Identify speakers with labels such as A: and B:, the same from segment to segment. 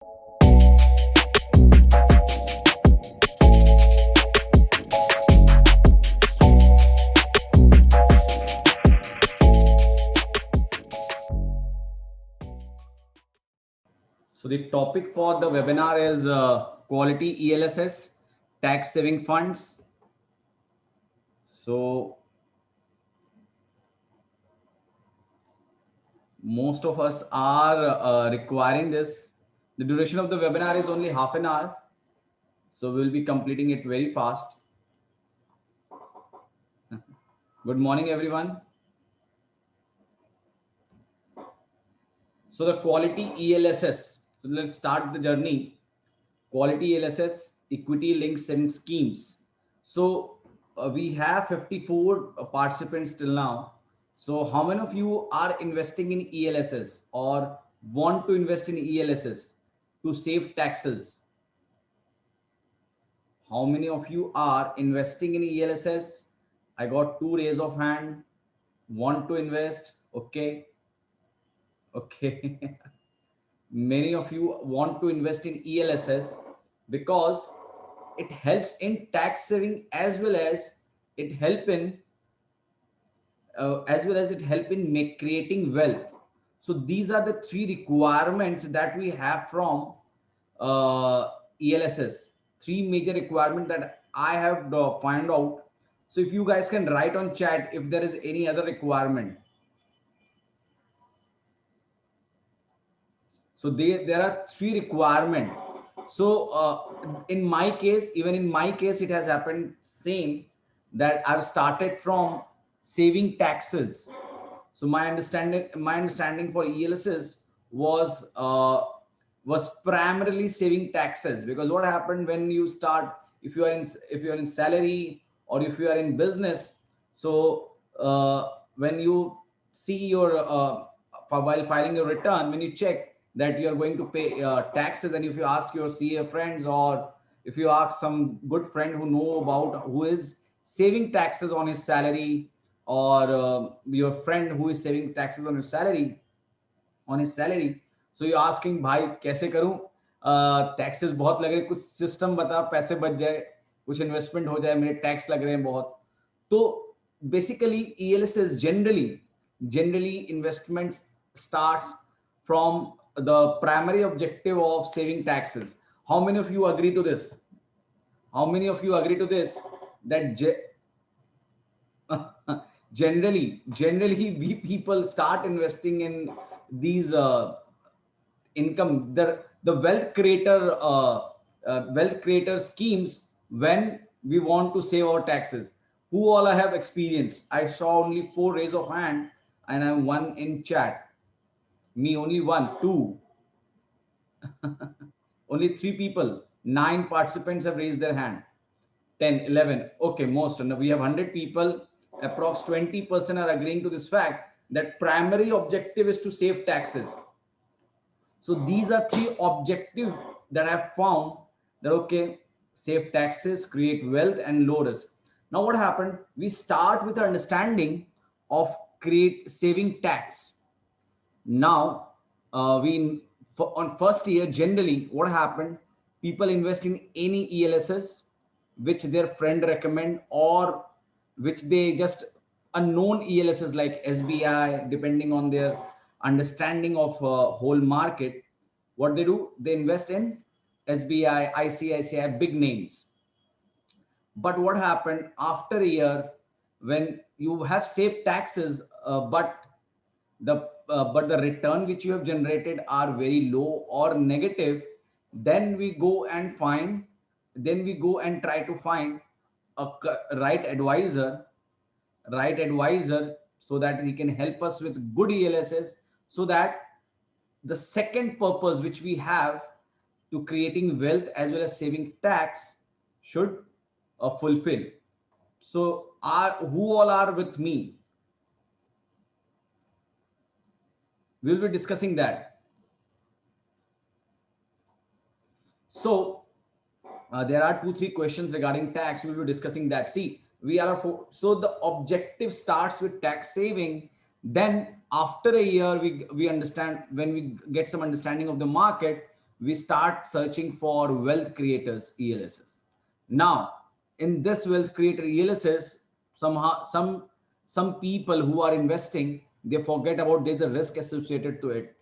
A: So the topic for the webinar is quality ELSS, tax saving funds. So most of us are requiring this. The duration of the webinar is only half an hour. So we'll be completing it very fast. Good morning, everyone. So the quality ELSS. So let's start the journey. Quality ELSS, equity linked saving schemes. So we have 54 participants till now. So how many of you are investing in ELSS or want to invest in ELSS to save taxes? How many of you are investing in ELSS? I got two raise of hand. Want to invest? Okay. Okay. Many of you want to invest in ELSS because it helps in tax saving as well as it help in creating wealth. So these are the three requirements that we have from ELSS. Three major requirements that I have found out. So if you guys can write on chat if there is any other requirement. So there are three requirements. So in my case, even in my case, it has happened same that I've started from saving taxes. So my understanding for ELSS was primarily saving taxes, because what happened when you start, if you are in salary or if you are in business, so when you see your while filing your return, when you check that you are going to pay taxes, and if you ask your CA friends, or if you ask some good friend who know about, who is saving taxes on his salary, or your friend who is saving taxes on his salary, so you're asking, भाई कैसे करूं, taxes बहुत लग रहे हैं, कुछ system बता, पैसे बच जाए, कुछ इन्वेस्टमेंट हो जाए, मेरे टैक्स लग रहे हैं बहुत. तो basically ELSS generally investments starts from the primary objective of saving taxes. How many of you agree to this? How many of you agree to this, that generally we people start investing in these income, the wealth creator schemes, when we want to save our taxes? Who all I have experience? I saw only four raise of hand, and I'm one in chat. Me only one, two, only three people. Nine participants have raised their hand. 10, 11. Okay, most. And we have 100 people. Approx 20% are agreeing to this fact that primary objective is to save taxes. So these are three objectives that I've found, that okay, save taxes, create wealth, and low risk. Now what happened? We start with understanding of create saving tax. Now on first year, generally what happened, people invest in any ELSS which their friend recommend, or which they just unknown ELSS like SBI, depending on their understanding of whole market. What they do, they invest in SBI, ICICI, big names. But what happened after a year, when you have saved taxes, but the return which you have generated are very low or negative, then we go and try to find a right advisor, so that he can help us with good ELSS, so that the second purpose which we have, to creating wealth as well as saving tax, should fulfill. So who all are with me? We'll be discussing that. So there are 2-3 questions regarding tax. We'll be discussing that. See, so the objective starts with tax saving. Then after a year, we understand, when we get some understanding of the market, we start searching for wealth creators, ELSs. Now, in this wealth creator ELSs, somehow some people who are investing, they forget about there's a risk associated to it.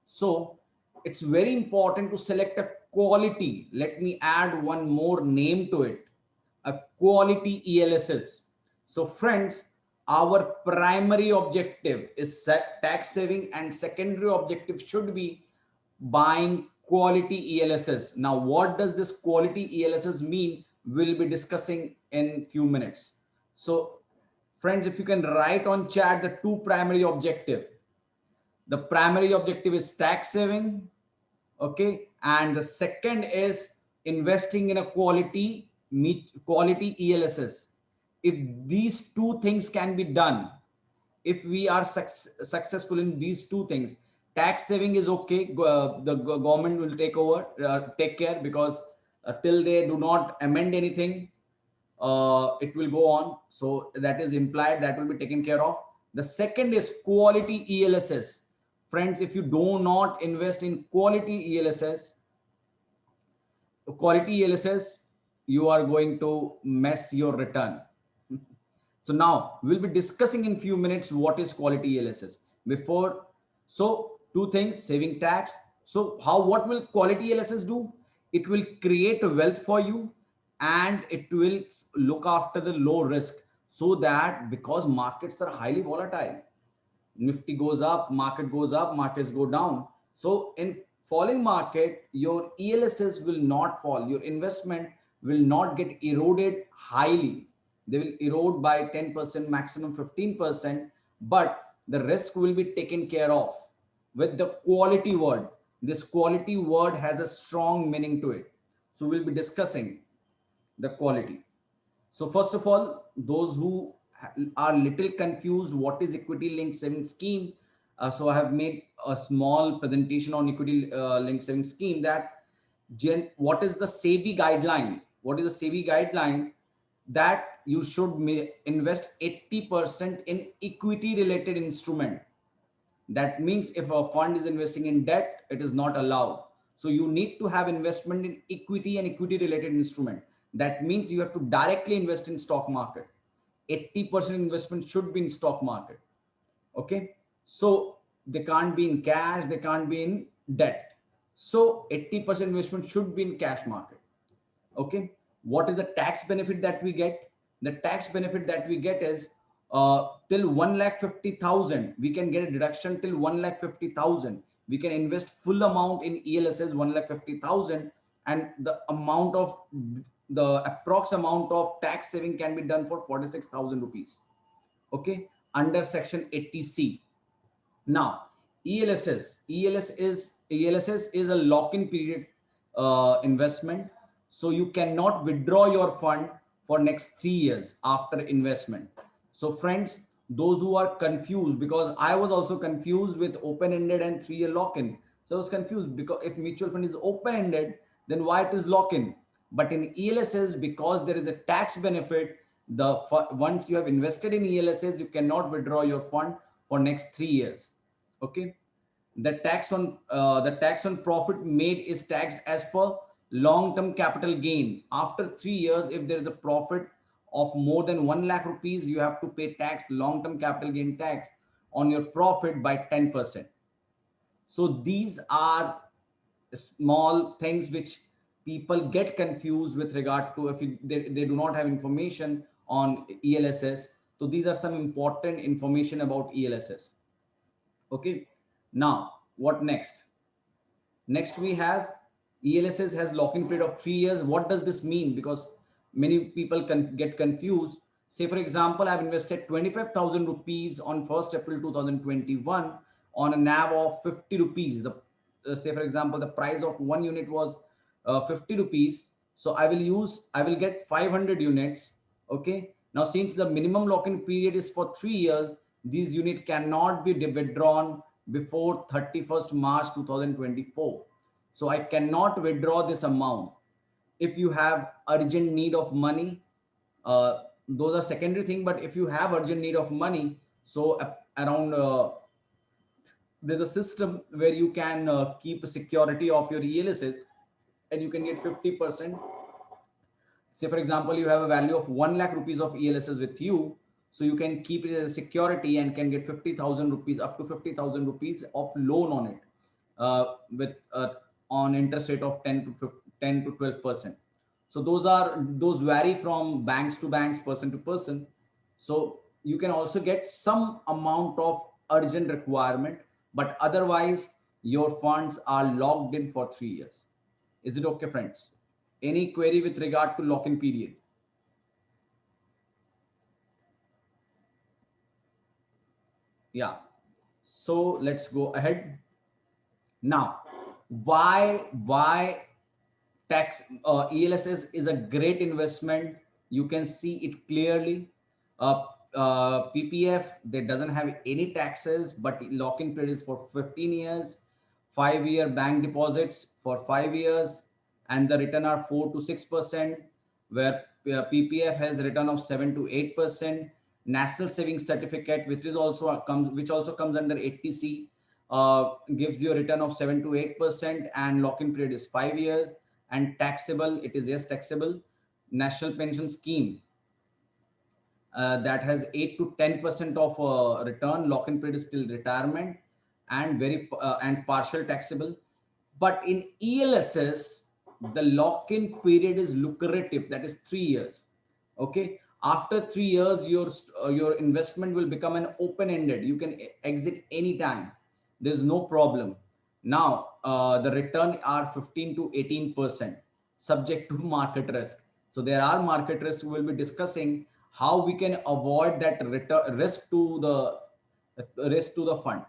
A: So it's very important to select a quality. Let me add one more name to it, a quality ELSs. So friends, our primary objective is tax saving and secondary objective should be buying quality ELSs. Now, what does this quality ELSs mean? We'll be discussing in few minutes. So friends, if you can write on chat the two primary objective. The primary objective is tax saving, okay, and the second is investing in a quality ELSs. If these two things can be done, if we are successful in these two things, tax saving is okay. The government will take care, because till they do not amend anything, it will go on. So that is implied, that will be taken care of. The second is quality ELSs. Friends, if you do not invest in quality ELSs, you are going to mess your return. So now we'll be discussing in few minutes what is quality ELSs. Before, so two things, saving tax. So what will quality ELSs do? It will create a wealth for you, and it will look after the low risk, so that because markets are highly volatile, Nifty goes up, market goes up, markets go down. So in falling market, your ELSs will not fall. Your investment will not get eroded highly. They will erode by 10%, maximum 15%, but the risk will be taken care of with the quality word. This quality word has a strong meaning to it. So we'll be discussing the quality. So first of all, those who are little confused, what is equity linked saving scheme? So I have made a small presentation on equity linked saving scheme. That what is the SEBI guideline? What is the SEBI guideline? That you should invest 80% in equity related instrument. That means if a fund is investing in debt, it is not allowed. So you need to have investment in equity and equity related instrument. That means you have to directly invest in stock market. 80% investment should be in stock market. Okay. So they can't be in cash, they can't be in debt. So 80% investment should be in cash market. Okay. What is the tax benefit that we get? The tax benefit that we get is till 1,50,000 we can get a deduction. Till 1,50,000 we can invest full amount in ELSs, 1,50,000, and the amount of the approx amount of tax saving can be done for 46,000 rupees. Okay, under section 80C. Now, ELSs is a lock-in period investment. So you cannot withdraw your fund for next 3 years after investment. So friends, those who are confused, because I was also confused with open-ended and 3-year lock-in. So I was confused, because if mutual fund is open-ended, then why it is lock-in? But in ELSs, because there is a tax benefit, once you have invested in ELSs, you cannot withdraw your fund for next 3 years. Okay, the tax on profit made is taxed as per long-term capital gain. After 3 years, if there is a profit of more than 1 lakh rupees, you have to pay tax, long-term capital gain tax on your profit by 10%. So these are small things which people get confused with regard to, if they do not have information on ELSs. So these are some important information about ELSs. Okay, now what next? Next we have ELSs has lock-in period of 3 years. What does this mean? Because many people can get confused. Say for example, I've invested 25,000 rupees on 1st April 2021 on a NAV of 50 rupees. Say for example, the price of one unit was 50 rupees. So I will get 500 units. Okay. Now, since the minimum lock-in period is for 3 years, these unit cannot be withdrawn before 31st March 2024. So I cannot withdraw this amount. If you have urgent need of money, those are secondary thing. But if you have urgent need of money, so around there's a system where you can keep a security of your ELSs, and you can get 50%. Say for example, you have a value of 1 lakh rupees of ELSs with you, so you can keep it as a security and can get 50,000 rupees, up to 50,000 rupees of loan on it, with on interest rate of 10 to 12%. So those vary from banks to banks, person to person. So you can also get some amount of urgent requirement, but otherwise your funds are locked in for 3 years. Is it okay, friends? Any query with regard to lock-in period? Yeah. So let's go ahead. Now, why tax ELSS is a great investment? You can see it clearly. Uh, PPF, that doesn't have any taxes, but lock-in period is for 15 years, 5-year bank deposits for 5 years, and the return are 4 to 6%, where PPF has a return of 7 to 8%. National Savings Certificate, which also comes under 80C, gives you a return of 7 to 8%, and lock-in period is 5 years, and taxable, it is yes taxable. National Pension Scheme, that has 8 to 10% of return, lock-in period is still retirement, and and partial taxable. But in ELSS, the lock-in period is lucrative, that is 3 years. Okay, after 3 years, your investment will become an open-ended. You can exit anytime. There's no problem. Now, the return are 15 to 18%, subject to market risk. So there are market risks. We will be discussing how we can avoid that risk to the fund.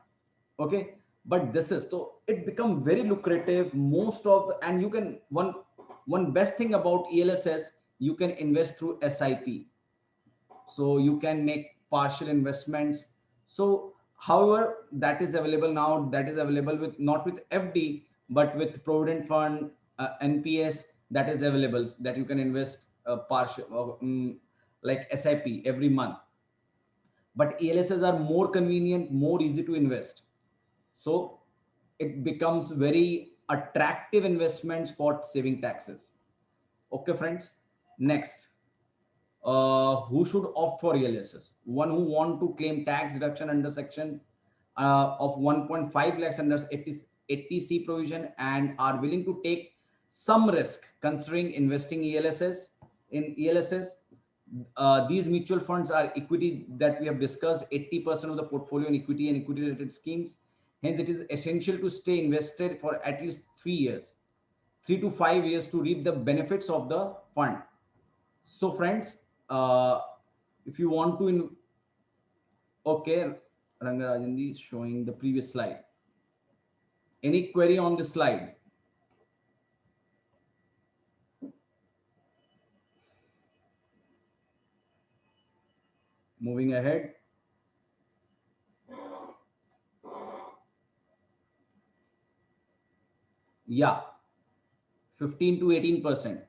A: Okay, but this is, so it become very lucrative. Most of the, and you can, one best thing about ELSS, you can invest through SIP. So you can make partial investments. So however, that is available now, that is available with, not with FD, but with provident fund, NPS, that is available, that you can invest partial, like SIP every month. But ELSs are more convenient, more easy to invest. So it becomes very attractive investments for saving taxes. Okay, friends. Next, who should opt for ELSS? One who want to claim tax deduction under section of 1.5 lakhs under 80C provision, and are willing to take some risk considering investing ELSS. In ELSS, these mutual funds are equity, that we have discussed, 80% of the portfolio in equity and equity related schemes. Hence, it is essential to stay invested for at least 3 years, 3 to 5 years, to reap the benefits of the fund. So friends, if you want to, okay, Rangarajan is showing the previous slide. Any query on this slide? Moving ahead. Yeah, 15 to 18%.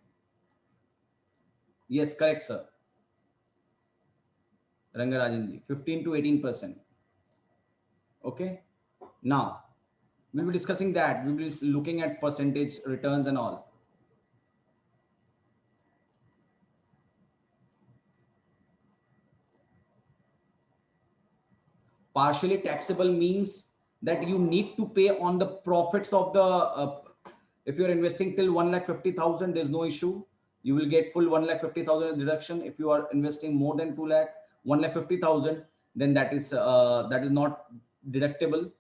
A: Yes, correct, sir. Rangarajan ji, 15 to 18%. Okay. Now, we'll be discussing that. We'll be looking at percentage returns and all. Partially taxable means that you need to pay on the profits of the, if you're investing till 1,50,000, there's no issue. You will get full 1,50,000 deduction. If you are investing more than 2 lakh, 1,50,000, then that is not deductible.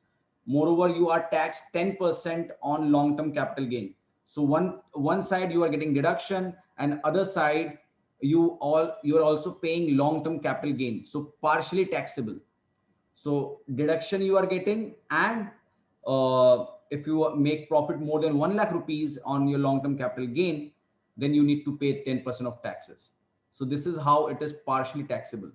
A: Moreover, you are taxed 10% on long-term capital gain. So one side you are getting deduction, and other side you are also paying long-term capital gain. So partially taxable. So deduction you are getting, and if you make profit more than 1 lakh rupees on your long-term capital gain, then you need to pay 10% of taxes. So this is how it is partially taxable.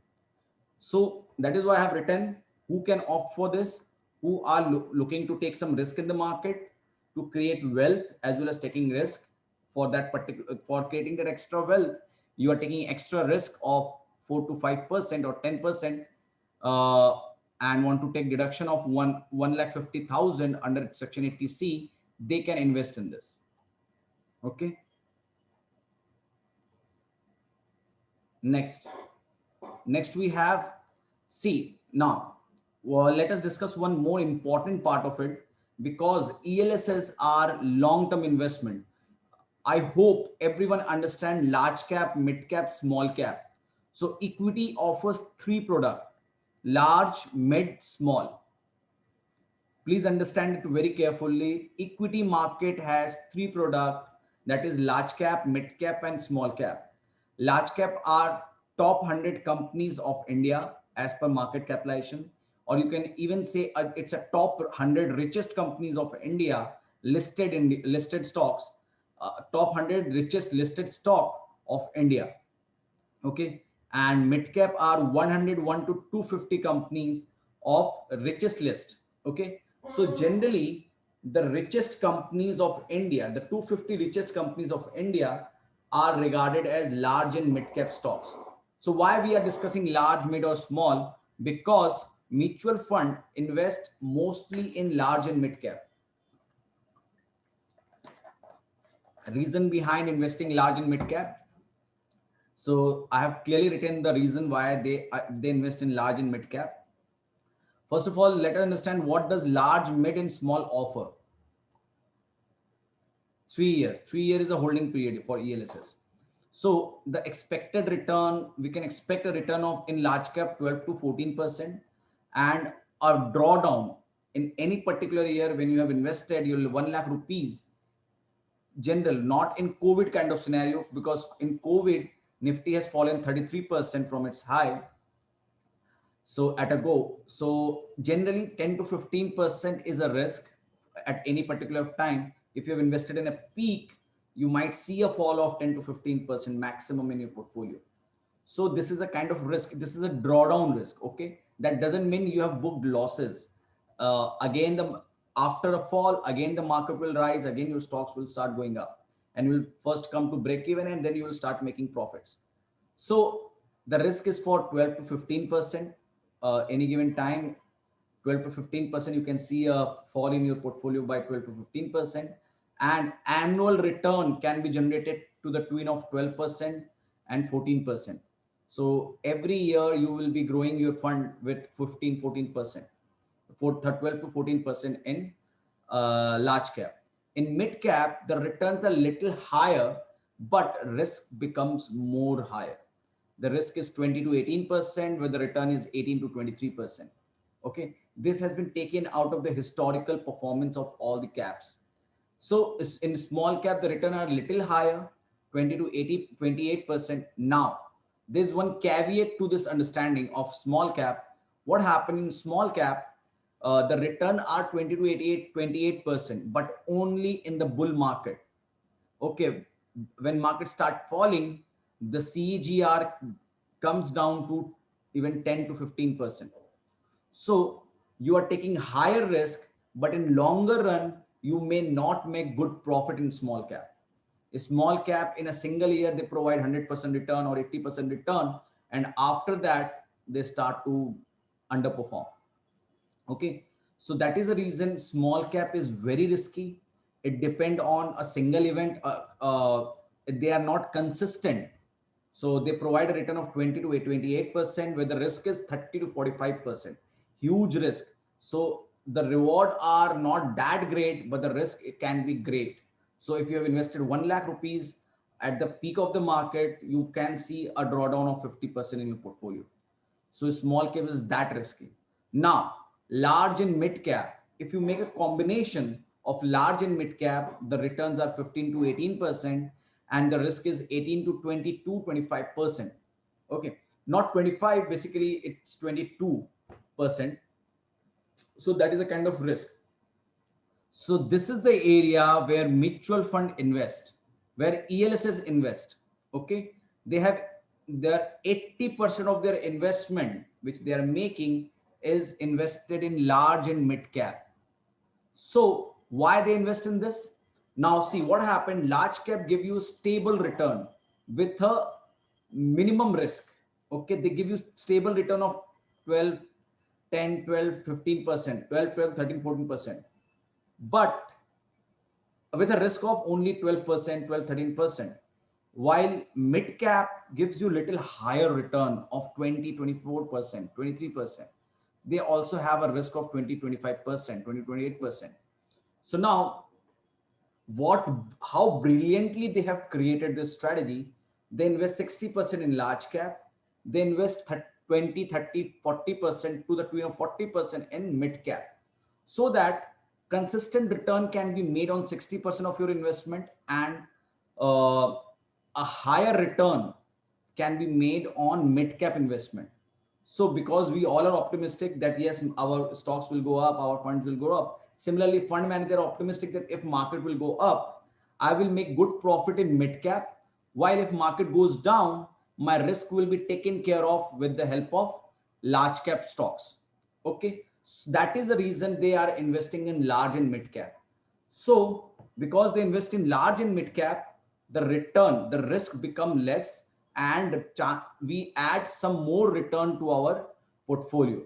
A: So that is why I have written who can opt for this, who are looking to take some risk in the market to create wealth, as well as taking risk for that particular, for creating that extra wealth. You are taking extra risk of 4 to 5% or 10%. and want to take deduction of 1,50,000 under section 80C, they can invest in this. Okay. Next we have, see now, well, let us discuss one more important part of it, because ELSs are long-term investment. I hope everyone understand large cap, mid cap, small cap. So equity offers three products: large, mid, small. Please understand it very carefully. Equity market has three products, that is large cap, mid cap, and small cap. Large cap are top 100 companies of India as per market capitalization, or you can even say it's a top 100 richest companies of India listed in listed stocks, top 100 richest listed stock of India. Okay. And mid cap are 101 to 250 companies of richest list. Okay. So generally the richest companies of India, the 250 richest companies of India, are regarded as large and mid cap stocks. So why we are discussing large, mid or small? Because mutual fund invest mostly in large and mid cap. Reason behind investing large and mid cap: so I have clearly written the reason why they invest in large and mid cap. First of all, let us understand what does large, mid, and small offer. 3 year. 3 year is a holding period for ELSS. So the expected return, we can expect a return of in large cap 12 to 14%, and a drawdown in any particular year when you have invested your 1 lakh rupees. General, not in COVID kind of scenario, because in COVID Nifty has fallen 33% from its high. So at a go, so generally 10 to 15% is a risk at any particular time. If you have invested in a peak, you might see a fall of 10 to 15% maximum in your portfolio. So this is a kind of risk. This is a drawdown risk. Okay. That doesn't mean you have booked losses. Again, after a fall, again, the market will rise. Again, your stocks will start going up, and you will first come to break even, and then you will start making profits. So the risk is for 12 to 15%. Any given time, 12 to 15%, you can see a fall in your portfolio by 12 to 15%. And annual return can be generated to the tune of 12% and 14%. So every year you will be growing your fund with 14%, for 12 to 14% in large cap. In mid cap, the returns are little higher, but risk becomes more higher. The risk is 20 to 18%, where the return is 18 to 23%. Okay. This has been taken out of the historical performance of all the caps. So in small cap, the return are little higher, 20 to 80, 28%. Now, there's one caveat to this understanding of small cap. What happened in small cap? The return are 20 to 88, 28%, but only in the bull market. Okay. When markets start falling, the CEGR comes down to even 10 to 15%. So you are taking higher risk, but in longer run, you may not make good profit in small cap. A small cap in a single year, they provide 100% return or 80% return. And after that, they start to underperform. Okay. So that is the reason small cap is very risky. It depends on a single event. They are not consistent. So they provide a return of 20 to 28%, where the risk is 30 to 45%. Huge risk. So the reward are not that great, but the risk, it can be great. So if you have invested 1 lakh rupees at the peak of the market, you can see a drawdown of 50% in your portfolio. So small cap is that risky. Now, large and mid cap, if you make a combination of large and mid cap, the returns are 15 to 18%, and the risk is 18 to 22, 25%. Okay. Not 25, basically it's 22%. So that is a kind of risk. So this is the area where mutual fund invest, where ELSs invest. Okay. They have their 80% of their investment, which they are making, is invested in large and mid cap. So why they invest in this? Now see what happened. Large cap give you stable return with a minimum risk. Okay. They give you stable return of 12 10, 12, 15%, 12, 12, 13, 14%. But with a risk of only 12%, 12, 13%. While mid cap gives you little higher return of 20, 24%, 23%. They also have a risk of 20, 25%, 20, 28%. So now what, how brilliantly they have created this strategy. They invest 60% in large cap, they invest 20, 30, 40% to the tune of 40% in mid cap, so that consistent return can be made on 60% of your investment, and uh, a higher return can be made on mid cap investment. So because we all are optimistic that yes, our stocks will go up, our funds will go up. Similarly, fund manager are optimistic that if market will go up, I will make good profit in mid cap. While if market goes down, my risk will be taken care of with the help of large cap stocks. Okay. So that is the reason they are investing in large and mid cap. So because they invest in large and mid cap, the return, the risk become less, and we add some more return to our portfolio.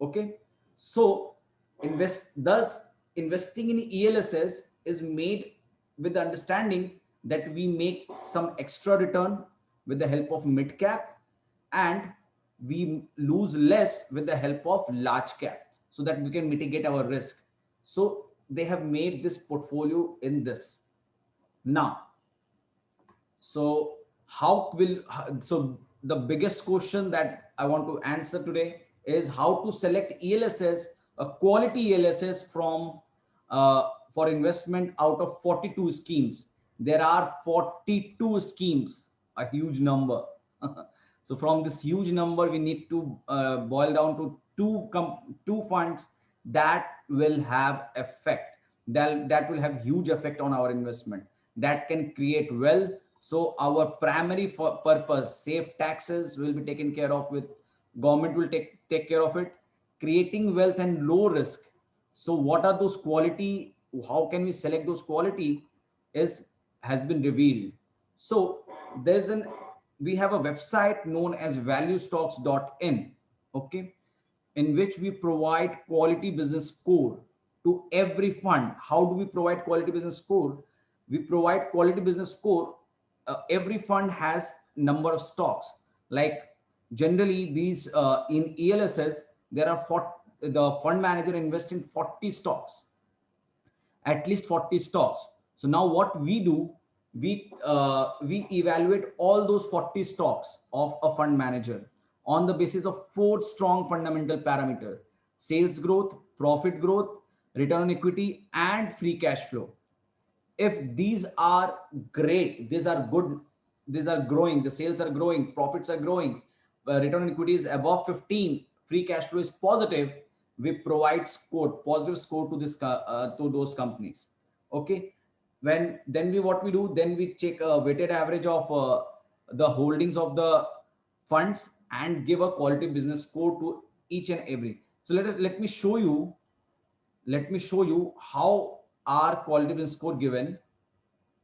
A: Okay. So investing in ELSS is made with the understanding that we make some extra return with the help of mid cap, and we lose less with the help of large cap, so that we can mitigate our risk. So they have made this portfolio in this. Now, so how will, so the biggest question that I want to answer today is how to select ELSS, a quality ELSS from for investment out of 42 schemes. There are 42 schemes, a huge number. So from this huge number, we need to boil down to two funds that will have effect, that will have huge effect on our investment, that can create wealth. So our primary purpose, save taxes, will be taken care of with government, will take care of it, creating wealth and low risk. So what are those quality, how can we select those quality, is has been revealed. So there's an, we have a website known as valuestocks.in. Okay, in which we provide quality business score to every fund. How do we provide quality business score? We provide quality business score. Every fund has number of stocks. Like generally these in ELSS, there are 40, the fund manager invests in 40 stocks, at least 40 stocks. So now what we do, we evaluate all those 40 stocks of a fund manager on the basis of four strong fundamental parameters: sales growth, profit growth, return on equity, and free cash flow. If these are great, these are good, these are growing, the sales are growing, profits are growing, return on equity is above 15, free cash flow is positive, we provide score, positive score to this to those companies. Okay. When then we, what we do, then we check a weighted average of the holdings of the funds and give a quality business score to each and every. So let me show you, how our quality business score given.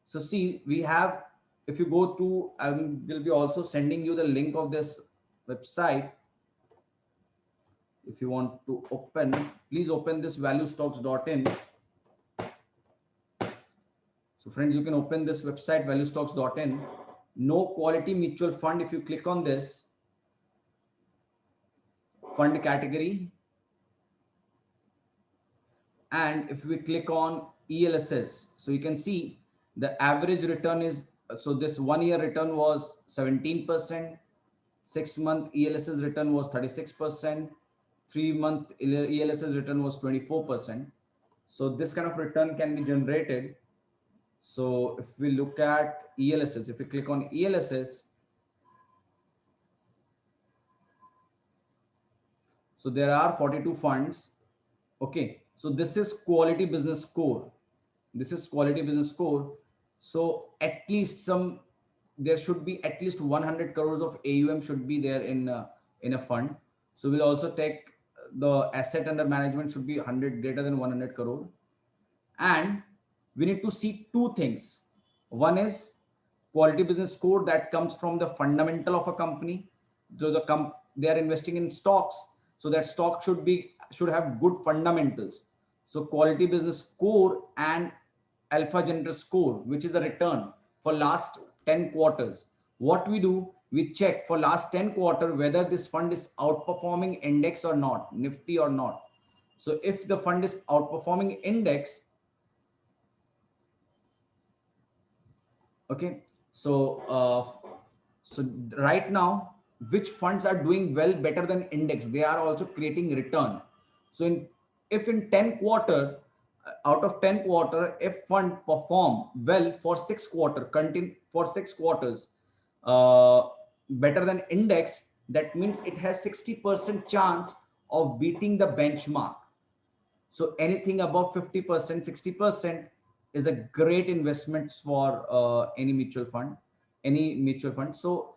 A: So see, we have, if you go to, I will be also sending you the link of this website. If you want to open, please open this valuestocks.in. So friends, you can open this website valuestocks.in. No quality mutual fund. If you click on this fund category, and if we click on ELSS, so you can see the average return is, so this 1 year return was 17%, 6 month ELSS return was 36%, 3 month ELSS return was 24%. So this kind of return can be generated. So if we look at ELSS, if we click on ELSS, so there are 42 funds. Okay, so this is quality business score. This is quality business score. So at least some, there should be at least 100 crores of AUM should be there in a fund. So we'll also take the asset under management should be 100, greater than 100 crore. And we need to see two things. One is quality business score that comes from the fundamental of a company. So they are investing in stocks. So that stock should have good fundamentals. So quality business score and alpha generator score, which is the return for last 10 quarters. What we do, we check for last 10 quarter whether this fund is outperforming index or not, Nifty or not. So if the fund is outperforming index, okay, so right now, which funds are doing well better than index? They are also creating return. So if in 10 quarter, out of 10 quarter, if fund perform well for 6 quarter, continue for 6 quarters, uh, better than index, that means it has 60% chance of beating the benchmark. So anything above 50%, 60% is a great investment for any mutual fund, any mutual fund. So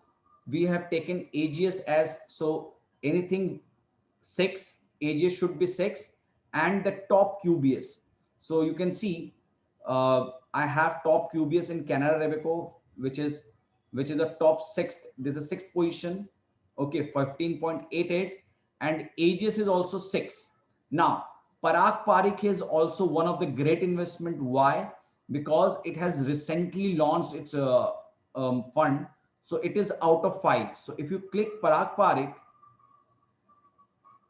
A: we have taken AGS as, so anything 6, AGS should be 6, and the top QBS. So you can see I have top QBS in Canara Robeco, which is the top sixth. This is sixth position. Okay, 15.88, and AGS is also 6. Now, Parag Parikh is also one of the great investment. Why? Because it has recently launched its fund. So it is out of 5. So if you click Parag Parikh,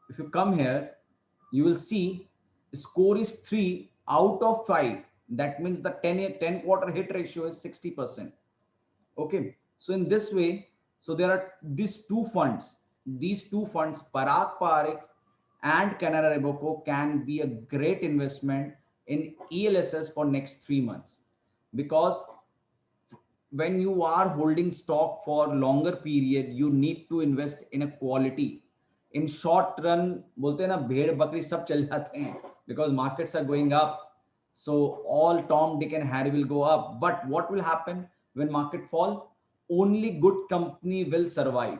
A: if you come here, you will see score is 3 out of 5. That means the 10 quarter hit ratio is 60%. Okay. So in this way, so there are these two funds, Parag Parikh and Canara Robeco, can be a great investment in ELSS for next 3 months. Because when you are holding stock for longer period, you need to invest in a quality. In short run, bolte हैं ना, भेड़ बकरी सब चल जाते हैं, because markets are going up, so all Tom, Dick and Harry will go up. But what will happen when market fall? Only good company will survive.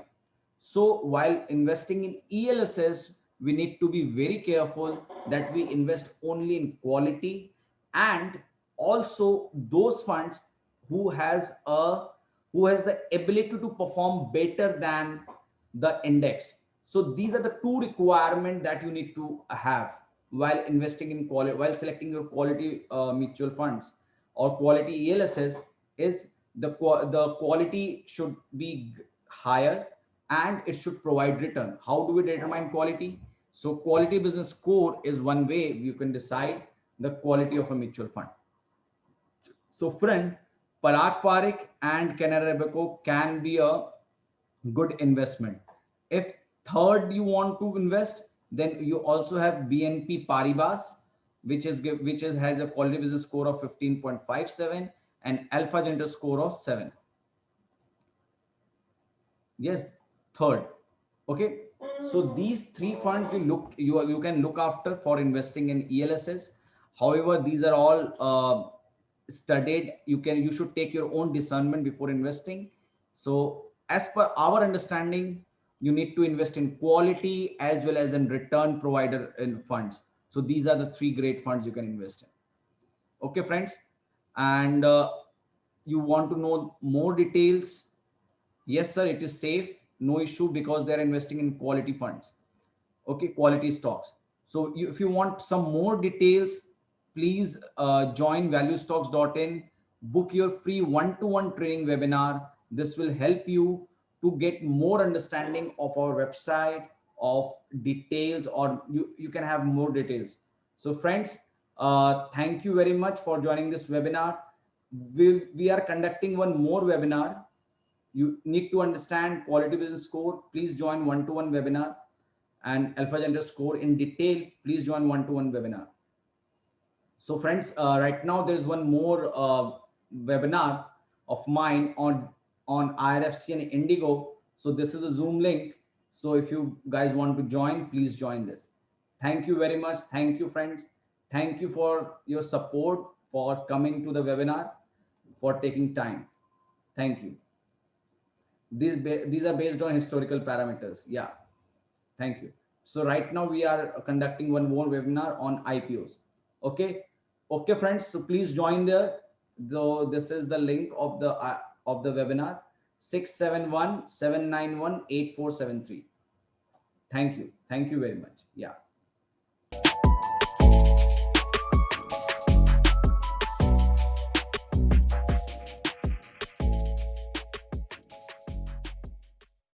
A: So while investing in ELSS, we need to be very careful that we invest only in quality, and also those funds who has a who has the ability to perform better than the index. So these are the two requirements that you need to have while investing in quality, while selecting your quality mutual funds or quality ELSS. Is the quality should be higher, and it should provide return. How do we determine quality? So quality business score is one way you can decide the quality of a mutual fund. So friend, Parag Parikh and Canara Robeco can be a good investment. If third you want to invest, then you also have BNP Paribas, which has a quality business score of 15.57 and alpha gender score of 7. Yes, third. Okay, so these three funds you can look after for investing in ELSS. However, these are all studied. You should take your own discernment before investing. So as per our understanding, you need to invest in quality as well as in return provider in funds. So these are the three great funds you can invest in. Okay, friends, and you want to know more details? Yes, sir, it is safe, no issue, because they are investing in quality funds. Okay, quality stocks. So if you want some more details, please join valuestocks.in, book your free one-to-one training webinar. This will help you to get more understanding of our website, of details, or you can have more details. So friends, thank you very much for joining this webinar. We are conducting one more webinar. You need to understand quality business score. Please join one-to-one webinar, and alpha gender score in detail. Please join one-to-one webinar. So friends, right now there's one more webinar of mine on IRFC and Indigo. So this is a Zoom link. So if you guys want to join, please join this. Thank you very much. Thank you, friends. Thank you for your support, for coming to the webinar, for taking time. Thank you. These are based on historical parameters. Yeah, thank you. So right now we are conducting one more webinar on IPOs. Okay, friends, so please join there. Though this is the link of the webinar, 671-791-8473. Thank you. Thank you very much. Yeah.